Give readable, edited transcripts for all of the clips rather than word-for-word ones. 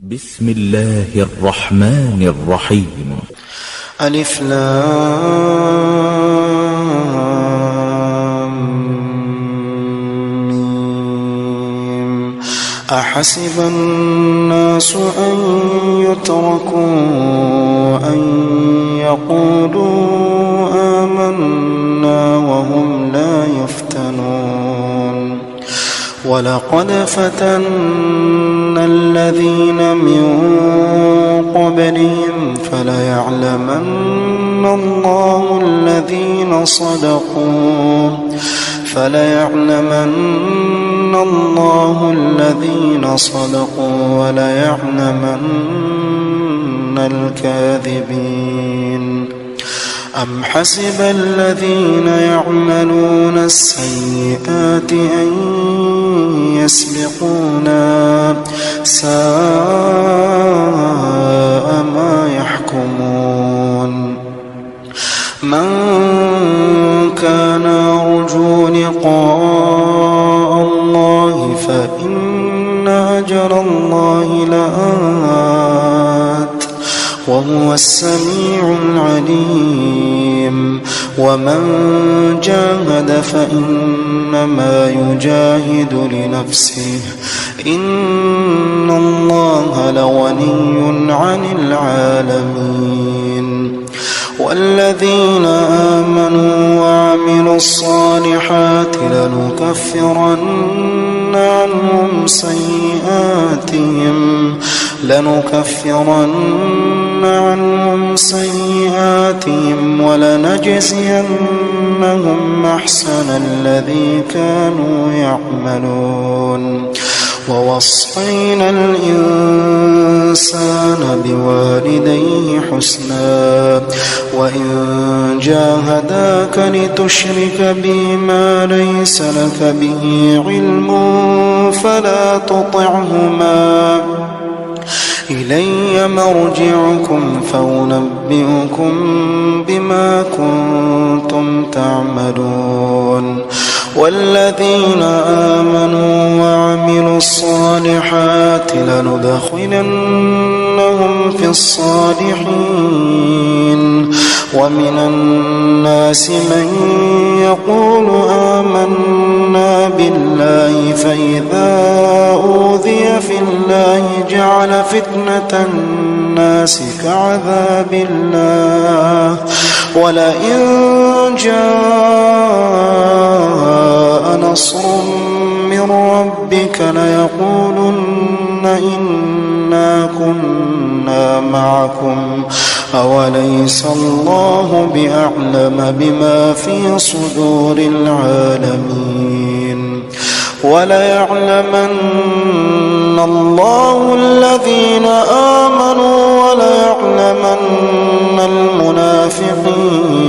بسم الله الرحمن الرحيم. ألف لام ميم. أحسب الناس أن يتركوا أن يقولوا آمنا وهم لا يفتنون. ولقد فتنا الذين من قبلهم فليعلمن الله الذين صدقوا وليعلمن الكاذبين. أم حسب الذين يعملون السيئات أن يسبقونا ساء ما يحكمون. من كان يرجو لقاء الله فإن أجل الله لآت وهو السميع العليم. ومن جاهد فإنما يجاهد لنفسه إن الله لغني عن العالمين. والذين آمنوا وعملوا الصالحات لنكفرن عنهم سيئاتهم ولنجزينهم أحسن الذي كانوا يعملون. ووصينا الإنسان بوالديه حسنا وإن جاهداك لتشرك بي ما ليس لك به علم فلا تطعهما إلي مرجعكم فأنبئكم بما كنتم تعملون. والذين آمنوا وعملوا الصالحات لندخلنهم في الصالحين. ومن الناس من يقول آمنا بالله فإذا أوذي في الله جعل فتنة الناس كعذاب الله ولئن جاء نصر من ربك ليقولن إنا كنا معكم أوليس الله بأعلم بما في صدور العالمين. وليعلمن الله الذين آمنوا وليعلمن المنافقين.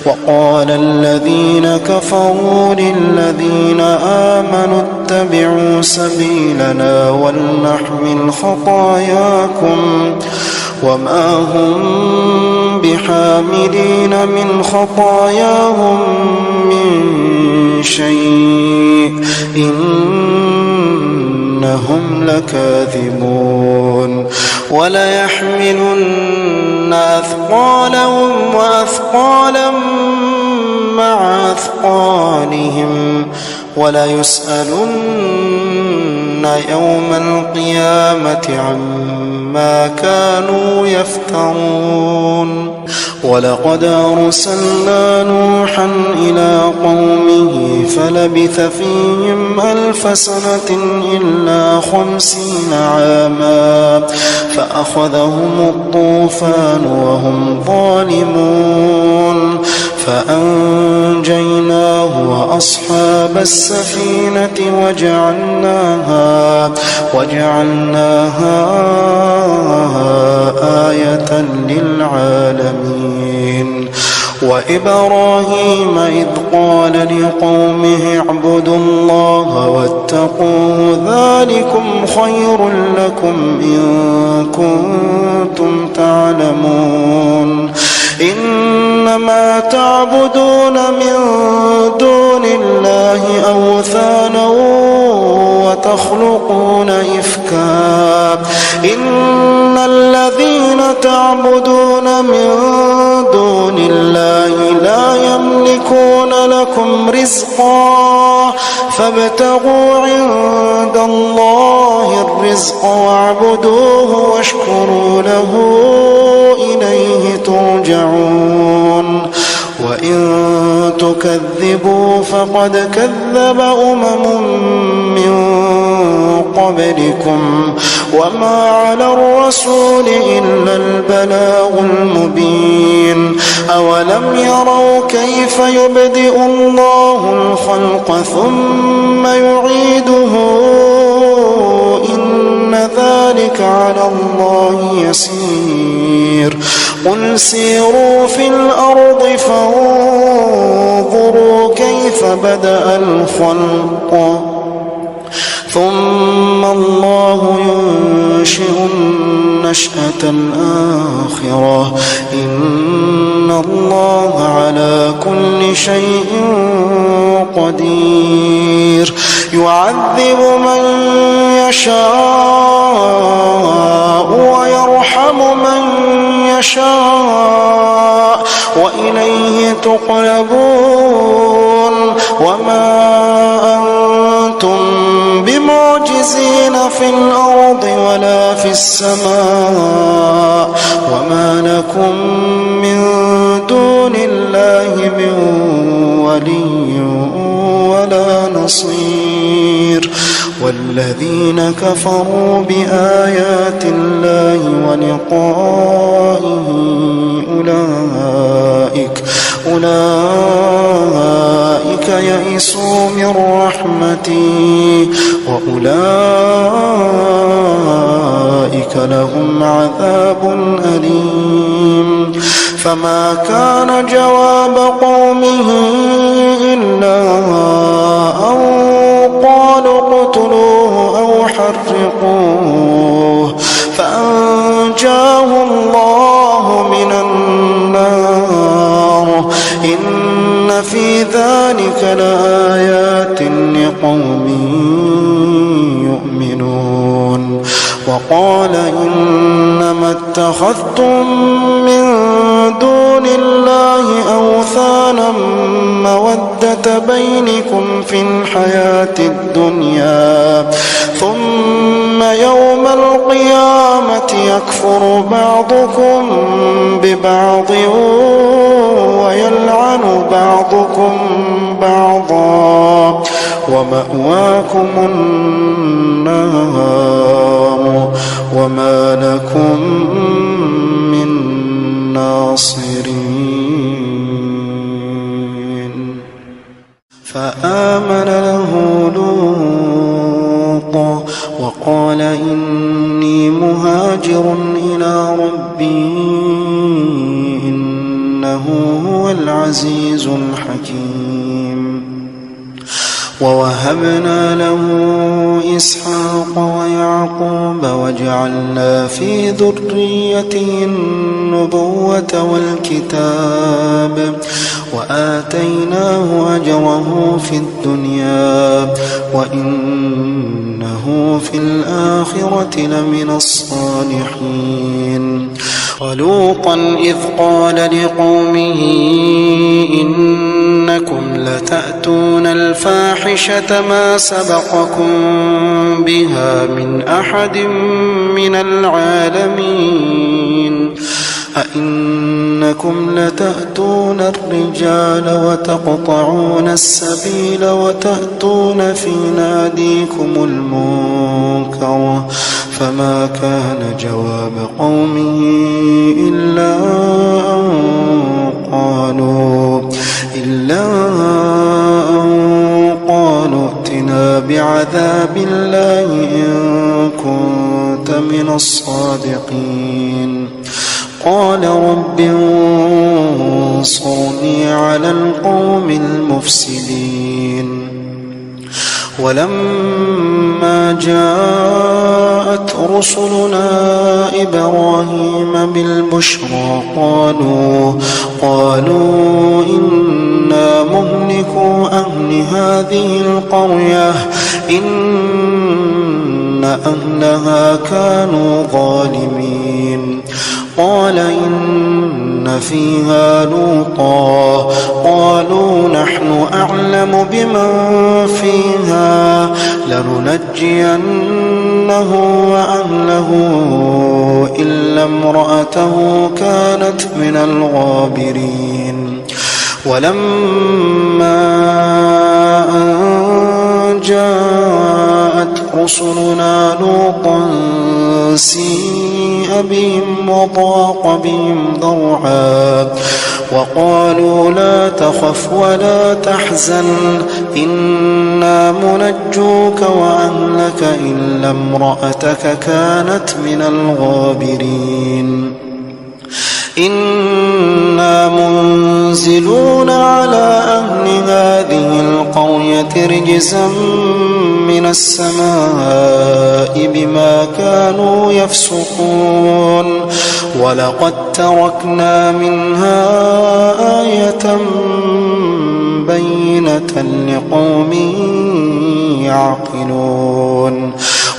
وقال الذين كفروا للذين آمنوا اتبعوا سبيلنا ولنحمل خطاياكم وما هم بحاملين من خطاياهم من شيء إنهم لكاذبون. وليحملن أثقالهم وأثقالا مع أثقالهم وليسألن يوم القيامة عما كانوا يفترون. ولقد أرسلنا نوحا إلى قومه فلبث فيهم 1000 سنة إلا 50 عاما فأخذهم الطوفان وهم ظالمون فأنجيناه وأصحاب السفينة وجعلناها آية للعالمين. وإبراهيم إذ قال لقومه اعبدوا الله واتقوه ذلكم خير لكم إن كنتم تعلمون. إنما تعبدون من دون الله أوثانا وتخلقون إفكا من دون الله لا يملكون لكم رزقا فابتغوا عند الله الرزق واعبدوه واشكروا له إليه ترجعون وإن تكذبوا فقد كذب من قبلكم وما على الرسول إلا البلاغ المبين أولم يروا كيف يبدئ الله الخلق ثم يعيده إن ذلك على الله يسير قل سيروا في الأرض فانظروا كيف بدأ الخلق ثم الله ينشئ النشأة الآخرة إن الله على كل شيء قدير يعذب من يشاء ويرحم من يشاء وإليه تقلبون وما أنتم بمعجزين في الأرض ولا في السماء وما لكم من دون الله من ولي ولا نصير والذين كفروا بآيات الله ولقائه أولئك يئسوا من رحمتي وأولئك لهم عذاب أليم فما كان جواب قومه إلا أن قالوا اقتلوه أو حرقوه فأنجاه الله من النار إن في ذلك لآيات لقوم يؤمنون وقال إنما اتخذتم من دون الله أوثانا مودة بينكم في الحياة الدنيا ثم يوم القيامة يكفر بعضكم ببعض ويلعن بعضكم بعضا ومأواكم النار وما لكم من ناصرين فآمن له لوط وقال إني مهاجر إلى ربي إنه هو العزيز الحكيم ووهبنا له إسحاق ويعقوب وجعلنا في ذريته النبوة والكتاب وآتيناه أجره في الدنيا وإنه في الآخرة لمن الصالحين ولوطا إذ قال لقومه إنكم لتأتون الفاحشة ما سبقكم بها من أحد من العالمين أئنكم لتأتون الرجال وتقطعون السبيل وتأتون في ناديكم المنكر فما كان جواب قومه إلا أن قالوا ائتنا بعذاب الله إن كنت من الصادقين قال رب انصرني على القوم المفسدين ولما جاءت رسلنا إبراهيم بالبشرى قالوا إنا مهلكو أهل هذه القرية إن أهلها كانوا ظالمين قال إن فيها لوطا قالوا نحن أعلم بمن فيها لننجينه وأهله إلا امرأته كانت من الغابرين. ولما أن جاءت رسلنا لوطا سيء بهم وضاق بهم ذرعا وقالوا لا تخف ولا تحزن إنا منجوك وأهلك إلا امرأتك كانت من الغابرين. إنا منزلون على أهل هذه القرية رجزا من السماء بما كانوا يفسقون ولقد تركنا منها آية بينة لقوم يعقلون.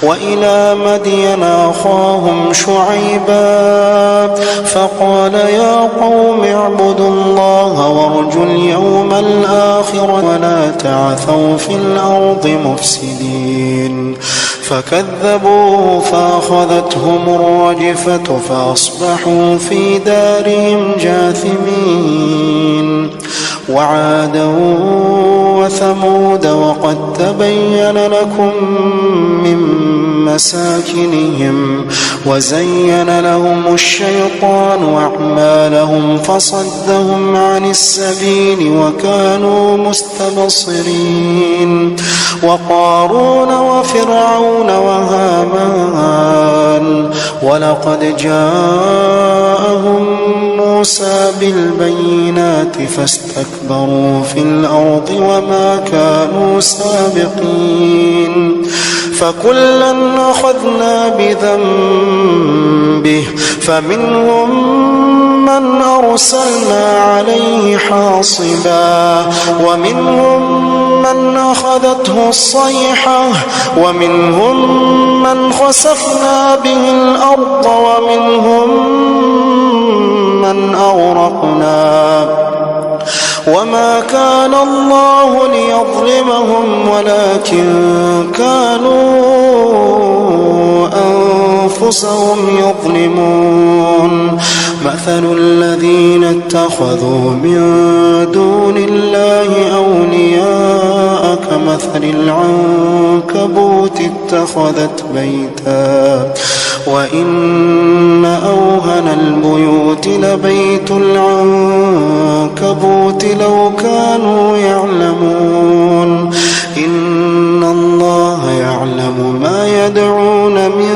وإلى مدين أخاهم شعيبا فقال يا قوم اعبدوا الله وارجوا اليوم الآخر ولا تعثوا في الأرض مفسدين. فكذبوه فأخذتهم الرجفة فأصبحوا في دارهم جاثمين. وعادا وثمود وقد تبين لكم من مساكنهم وزين لهم الشيطان أعمالهم فصدهم عن السبيل وكانوا مستبصرين. وقارون وفرعون وهامان ولقد جاءهم موسى بالبينات فاستكبروا في الأرض وما كانوا سابقين. فكلا أخذنا بذنبه فمنهم من أرسلنا عليه حاصبا ومنهم من أخذته الصيحة ومنهم من خسفنا به الأرض ومنهم من أغرقنا وما كان الله ليظلمهم ولكن كانوا أنفسهم يظلمون. مثل الذين اتخذوا من دون الله أولياء كمثل العنكبوت اتخذت بيتا وإن أوهن البيوت لبيت العنكبوت لو كانوا يعلمون. إن الله يعلم ما يدعون من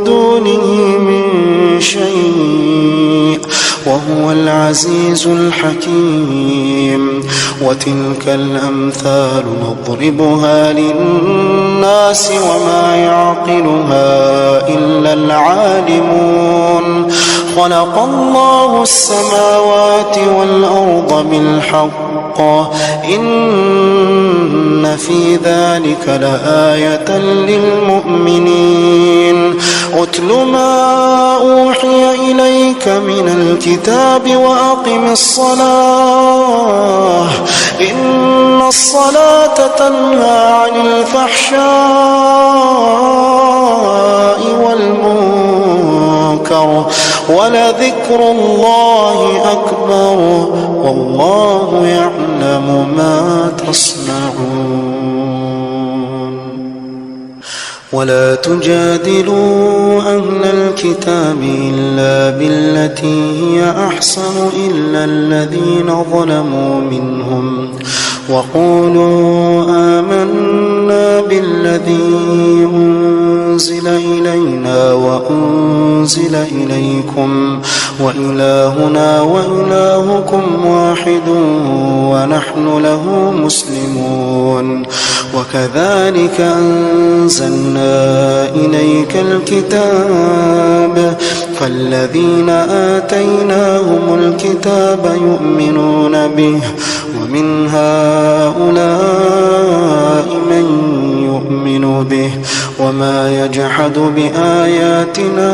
دونه من شيء وهو العزيز الحكيم. وتلك الأمثال نضربها للناس وما يعقلها إلا العالمون. خلق الله السماوات والأرض بالحق إن في ذلك لآية للمؤمنين. أتل ما أوحي إليك من الكتاب وأقم الصلاة إن الصلاة تنهى عن الفحشاء والمنكر ولذكر الله أكبر والله يعلم ما تصنعون. ولا تجادلوا أهل الكتاب إلا بالتي هي أحسن إلا الذين ظلموا منهم وقولوا آمنا بالذي أنزل إلينا وأنزل إليكم وإلهنا وإلهكم واحد ونحن له مسلمون. وكذلك أنزلنا إليك الكتاب فالذين آتيناهم الكتاب يؤمنون به ومن هؤلاء من يؤمن به وما يجحد بآياتنا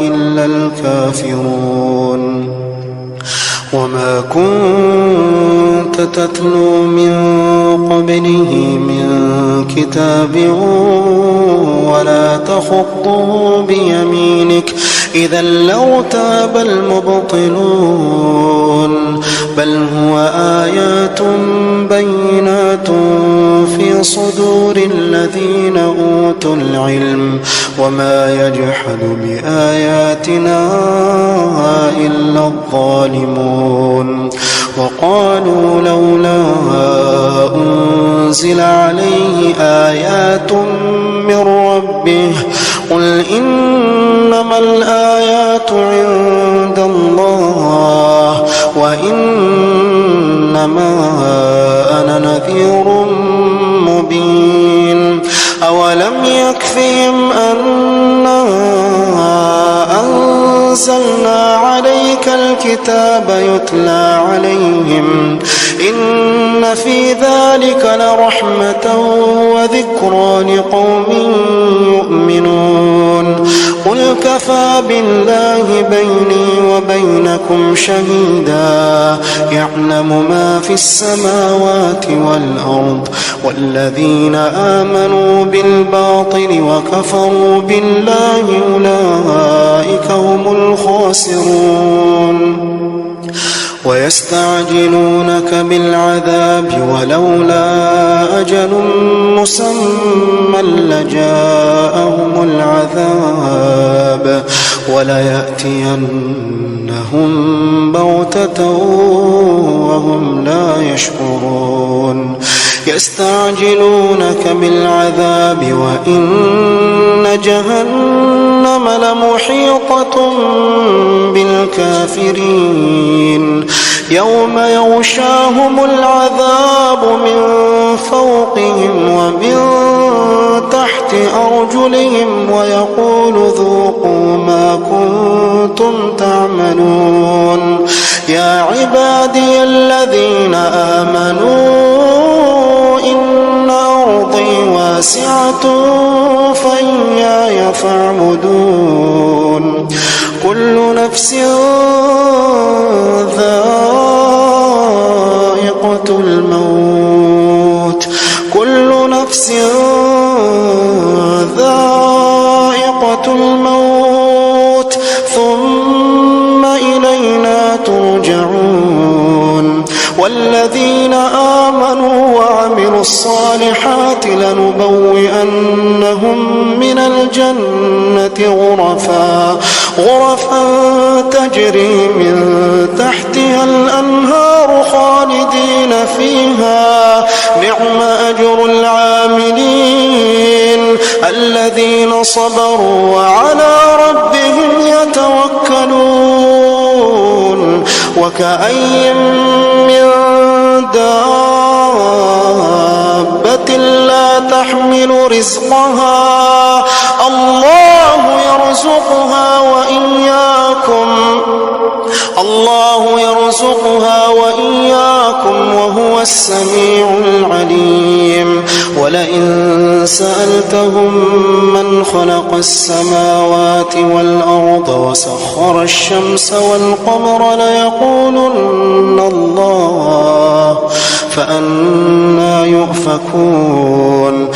إلا الكافرون. وما كنت تتلو من قبله من كتاب ولا تخطه بيمينك إذا لارتاب المبطلون بل هو آيات بينات في صدور الذين أوتوا العلم وما يجحد بآياتنا إلا الظالمون وقالوا لولا أنزل عليه آيات من ربه قل إنما الآيات عند الله وإنما أنا نذير مبين أولم يكفهم أنا أنزلنا عليك الكتاب يتلى عليهم إن في ذلك لرحمة وذكرى لقوم يؤمنون قل كفى بالله بيني وبينكم شهيدا يعلم ما في السماوات والأرض والذين آمنوا بالباطل وكفروا بالله أولئك هم الخاسرون ويستعجلونك بالعذاب ولولا أجل مسمى لجاءهم العذاب وليأتينهم بغتة وهم لا يشعرون يستعجلونك بالعذاب وإن جهنم لمحيطة بالكافرين يوم يغشاهم العذاب من فوقهم ومن تحت أرجلهم ويقول ذوقوا ما كنتم تعملون يا عبادي الذين آمنوا إن أرضي واسعة فإياي فاعبدون كل نفس ذائقة الموت كل نفس ذائقة الموت ثم إلينا ترجعون والذين آمنوا وعملوا الصالحات لنبوئنهم من الجنة غرفا تجري من تحتها الأنهار خالدين فيها نعم أجر العاملين الذين صبروا وعلى ربهم يتوكلون وكأي من دابة لا تحمل رزقها الله يرزقها وإياكم وهو السميع العليم ولئن سألتهم من خلق السماوات والأرض وسخر الشمس والقمر ليقولن الله فأنى يؤفكون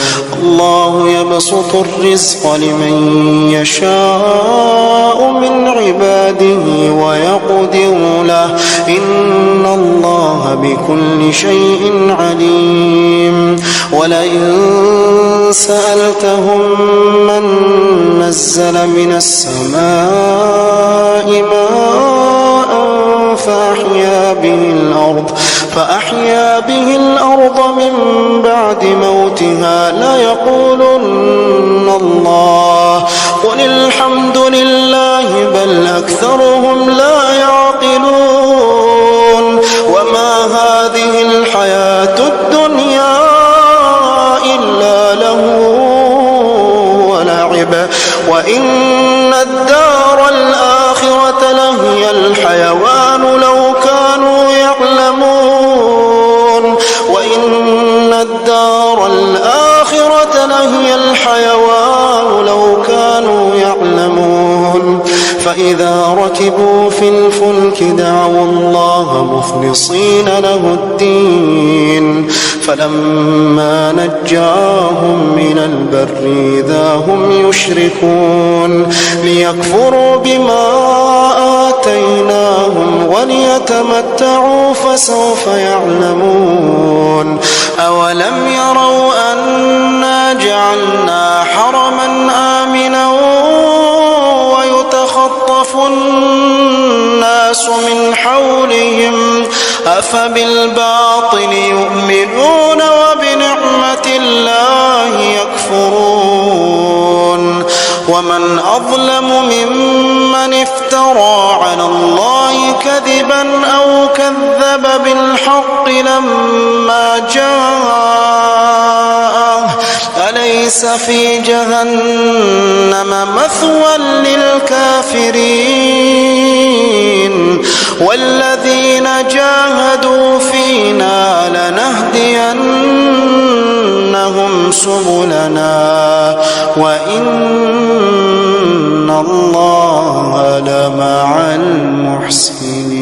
الله يبسط الرزق لمن يشاء من عباده ويقدر له إن الله بكل شيء عليم ولئن سألتهم من نزل من السماء ماء فأحيا به الأرض من بعد موتها ليقولن الله قل الحمد لله بل أكثرهم لا يعقلون وما هذه الحياة الدنيا إلا لهو ولعب وإن الدار الآخرة لهي الحيوان لو كانوا يعلمون وإن الدار الآخرة لهي الحيوان لو كانوا يعلمون فإذا ركبوا في الفلك دعوا الله مخلصين له الدين فلما نجاهم من البر إذا هم يشركون ليكفروا بما آتيناهم وليتمتعوا فسوف يعلمون أولم يروا أنا جعلنا حرما آمنا ويتخطف الناس من حولهم أفبالباطل يؤمنون وبنعمة الله يكفرون ومن أظلم ممن افترى على الله كذبا أو كذب بالحق لما جاءه أليس في جهنم مثوى للكافرين والذين جاهدوا فينا لنهدينهم سبلنا وإن الله لمع المحسنين